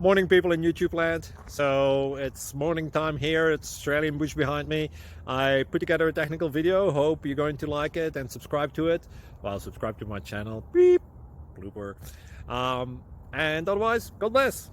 Morning, people in YouTube land. So it's morning time here. It's Australian bush behind me. I put together a technical video. Hope you're going to like it and subscribe to it. Well, subscribe to my channel. Beep. Blooper. And otherwise, God bless.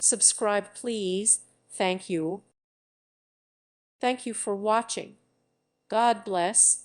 Subscribe, please. Thank you. Thank you for watching. God bless.